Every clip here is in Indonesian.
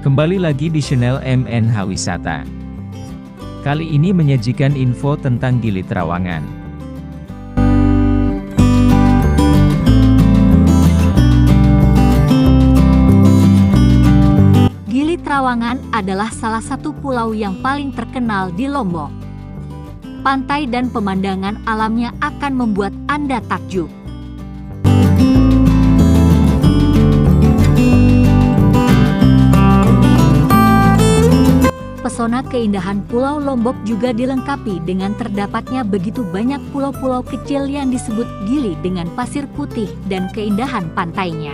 Kembali lagi di channel MNH Wisata. Kali ini menyajikan info tentang Gili Trawangan. Gili Trawangan adalah salah satu pulau yang paling terkenal di Lombok. Pantai dan pemandangan alamnya akan membuat Anda takjub. Pesona keindahan Pulau Lombok juga dilengkapi dengan terdapatnya begitu banyak pulau-pulau kecil yang disebut Gili dengan pasir putih dan keindahan pantainya.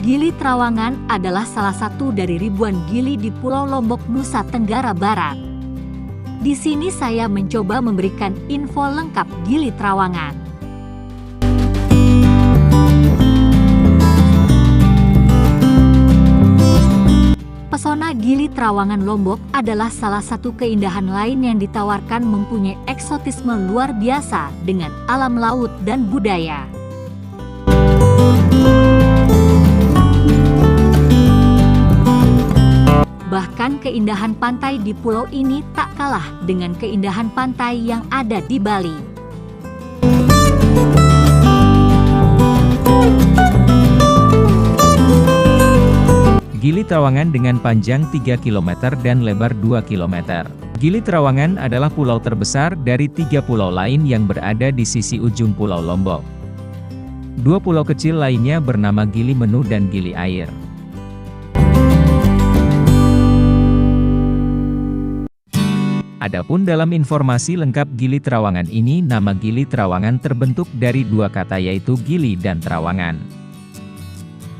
Gili Trawangan adalah salah satu dari ribuan gili di Pulau Lombok, Nusa Tenggara Barat. Di sini saya mencoba memberikan info lengkap Gili Trawangan. Pesona Gili Trawangan Lombok adalah salah satu keindahan lain yang ditawarkan, mempunyai eksotisme luar biasa dengan alam laut dan budaya. Bahkan keindahan pantai di pulau ini tak kalah dengan keindahan pantai yang ada di Bali. Gili Trawangan dengan panjang 3 km dan lebar 2 km. Gili Trawangan adalah pulau terbesar dari 3 pulau lain yang berada di sisi ujung Pulau Lombok. 2 pulau kecil lainnya bernama Gili Menu dan Gili Air. Adapun dalam informasi lengkap Gili Trawangan ini, nama Gili Trawangan terbentuk dari 2 kata, yaitu Gili dan Trawangan.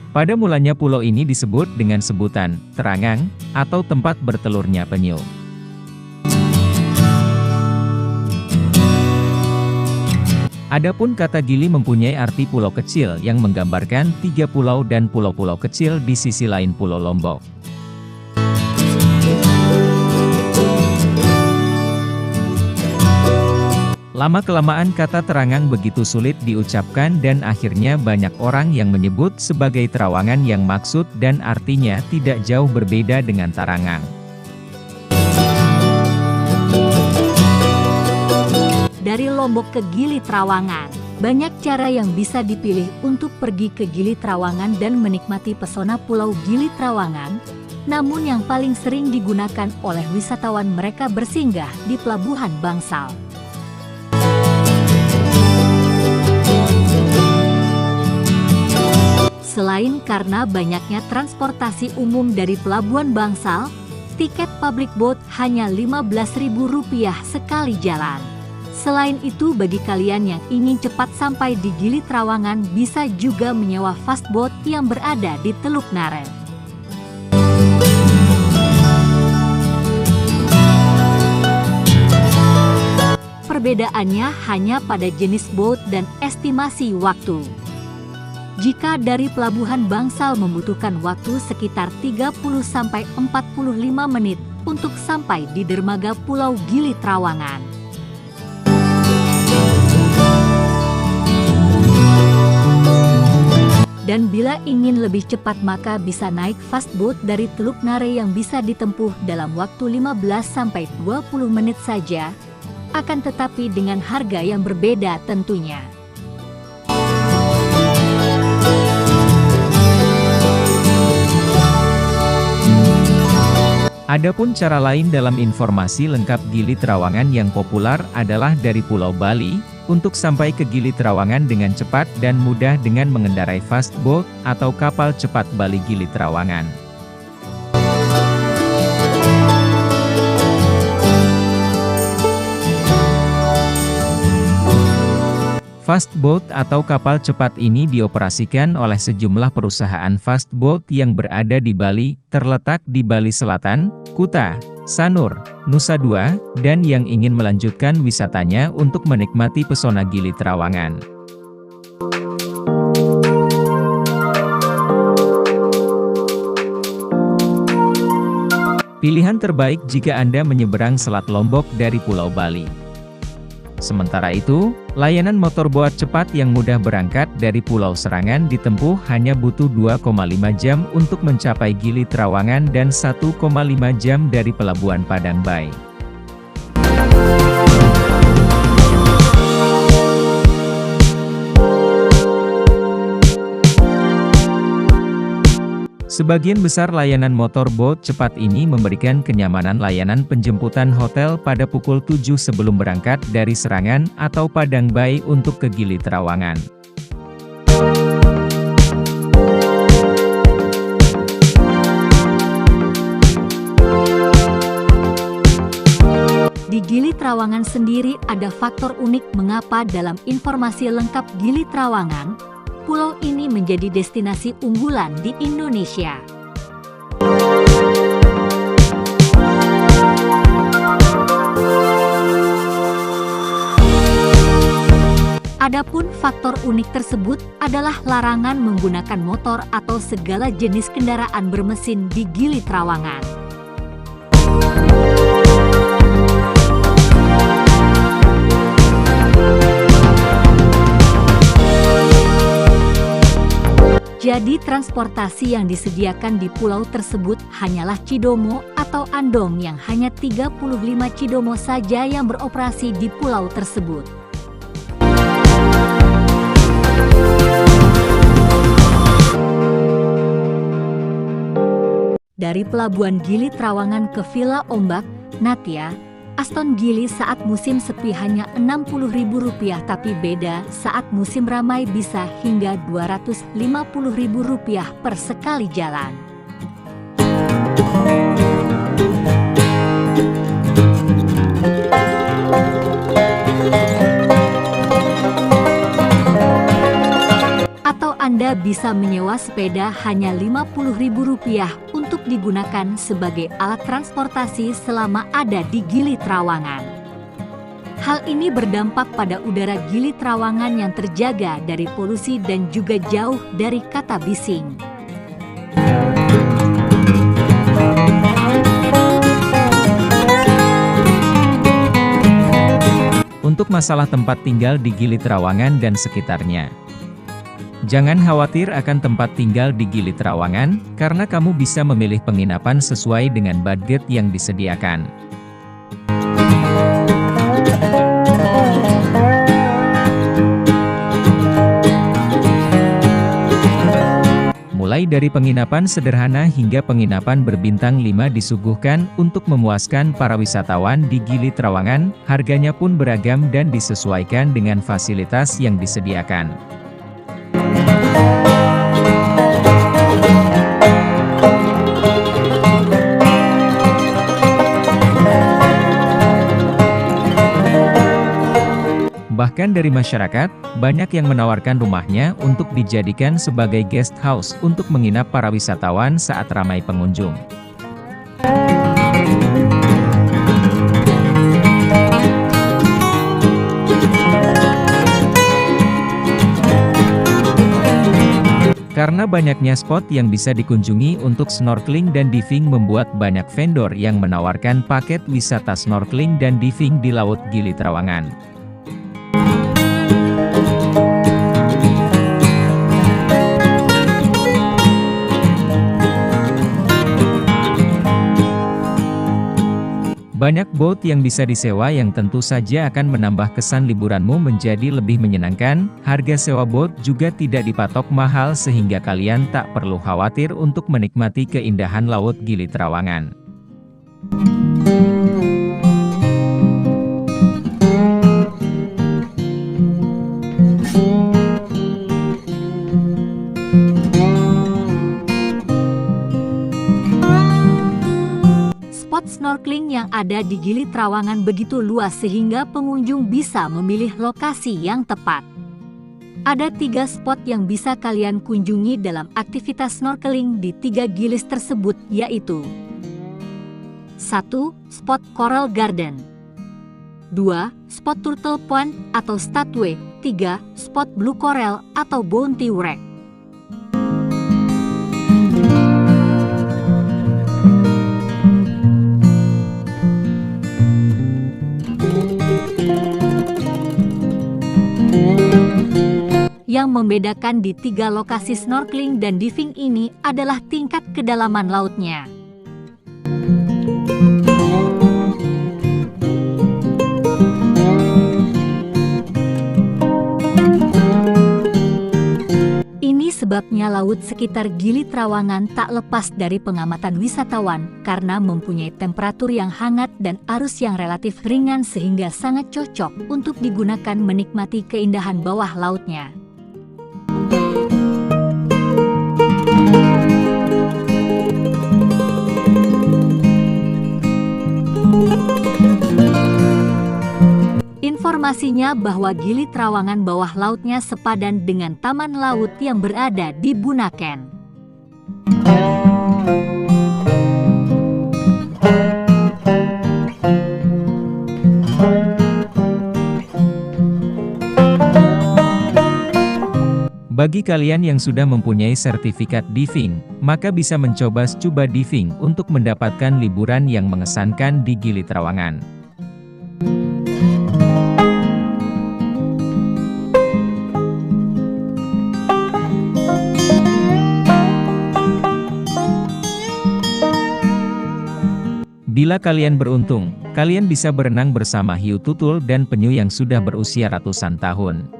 Pada mulanya pulau ini disebut dengan sebutan Terangang atau tempat bertelurnya penyu. Adapun kata Gili mempunyai arti pulau kecil yang menggambarkan 3 pulau dan pulau-pulau kecil di sisi lain Pulau Lombok. Lama-kelamaan kata Terangang begitu sulit diucapkan dan akhirnya banyak orang yang menyebut sebagai Trawangan, yang maksud dan artinya tidak jauh berbeda dengan Tarangang. Dari Lombok ke Gili Trawangan, banyak cara yang bisa dipilih untuk pergi ke Gili Trawangan dan menikmati pesona Pulau Gili Trawangan. Namun yang paling sering digunakan oleh wisatawan, mereka bersinggah di Pelabuhan Bangsal. Selain karena banyaknya transportasi umum dari Pelabuhan Bangsal, tiket public boat hanya Rp15.000 sekali jalan. Selain itu, bagi kalian yang ingin cepat sampai di Gili Trawangan, bisa juga menyewa fast boat yang berada di Teluk Nare. Perbedaannya hanya pada jenis boat dan estimasi waktu. Jika dari Pelabuhan Bangsal membutuhkan waktu sekitar 30–45 menit untuk sampai di dermaga Pulau Gili Trawangan. Dan bila ingin lebih cepat, maka bisa naik fast boat dari Teluk Nare yang bisa ditempuh dalam waktu 15–20 menit saja, akan tetapi dengan harga yang berbeda tentunya. Adapun cara lain dalam informasi lengkap Gili Trawangan yang populer adalah dari Pulau Bali. Untuk sampai ke Gili Trawangan dengan cepat dan mudah dengan mengendarai fast boat atau kapal cepat Bali Gili Trawangan. Fast boat atau kapal cepat ini dioperasikan oleh sejumlah perusahaan fast boat yang berada di Bali, terletak di Bali Selatan, Kuta, Sanur, Nusa Dua, dan yang ingin melanjutkan wisatanya untuk menikmati pesona Gili Trawangan. Pilihan terbaik jika Anda menyeberang Selat Lombok dari Pulau Bali. Sementara itu, Layanan motorboat cepat yang mudah berangkat dari Pulau Serangan ditempuh hanya butuh 2,5 jam untuk mencapai Gili Trawangan dan 1,5 jam dari Pelabuhan Padang Bay. Sebagian besar layanan motorboat cepat ini memberikan kenyamanan layanan penjemputan hotel pada pukul 7 sebelum berangkat dari Serangan atau Padang Bay untuk ke Gili Trawangan. Di Gili Trawangan sendiri ada faktor unik mengapa dalam informasi lengkap Gili Trawangan, pulau ini menjadi destinasi unggulan di Indonesia. Adapun faktor unik tersebut adalah larangan menggunakan motor atau segala jenis kendaraan bermesin di Gili Trawangan. Jadi transportasi yang disediakan di pulau tersebut hanyalah Cidomo atau Andong yang hanya 35 Cidomo saja yang beroperasi di pulau tersebut. Dari Pelabuhan Gili Trawangan ke Villa Ombak, Natya, Aston Gili saat musim sepi hanya Rp60.000 tapi beda saat musim ramai bisa hingga Rp250.000 per sekali jalan. Atau Anda bisa menyewa sepeda hanya Rp50.000 untuk digunakan sebagai alat transportasi selama ada di Gili Trawangan. Hal ini berdampak pada udara Gili Trawangan yang terjaga dari polusi dan juga jauh dari kata bising. Untuk masalah tempat tinggal di Gili Trawangan dan sekitarnya, jangan khawatir akan tempat tinggal di Gili Trawangan, karena kamu bisa memilih penginapan sesuai dengan budget yang disediakan. Mulai dari penginapan sederhana hingga penginapan berbintang 5 disuguhkan untuk memuaskan para wisatawan di Gili Trawangan, harganya pun beragam dan disesuaikan dengan fasilitas yang disediakan. Bahkan dari masyarakat, banyak yang menawarkan rumahnya untuk dijadikan sebagai guest house untuk menginap para wisatawan saat ramai pengunjung. Karena banyaknya spot yang bisa dikunjungi untuk snorkeling dan diving membuat banyak vendor yang menawarkan paket wisata snorkeling dan diving di Laut Gili Trawangan. Banyak boat yang bisa disewa yang tentu saja akan menambah kesan liburanmu menjadi lebih menyenangkan. Harga sewa boat juga tidak dipatok mahal sehingga kalian tak perlu khawatir untuk menikmati keindahan Laut Gili Trawangan. Snorkeling yang ada di Gili Trawangan begitu luas sehingga pengunjung bisa memilih lokasi yang tepat. Ada 3 spot yang bisa kalian kunjungi dalam aktivitas snorkeling di 3 gilis tersebut, yaitu 1. Spot Coral Garden, 2. Spot Turtle Pond atau Statue, 3. Spot Blue Coral atau Bounty Wreck. Yang membedakan di 3 lokasi snorkeling dan diving ini adalah tingkat kedalaman lautnya. Ini sebabnya laut sekitar Gili Trawangan tak lepas dari pengamatan wisatawan karena mempunyai temperatur yang hangat dan arus yang relatif ringan sehingga sangat cocok untuk digunakan menikmati keindahan bawah lautnya. Informasinya bahwa Gili Trawangan bawah lautnya sepadan dengan taman laut yang berada di Bunaken. Bagi kalian yang sudah mempunyai sertifikat diving, maka bisa mencoba scuba diving untuk mendapatkan liburan yang mengesankan di Gili Trawangan. Bila kalian beruntung, kalian bisa berenang bersama hiu tutul dan penyu yang sudah berusia ratusan tahun.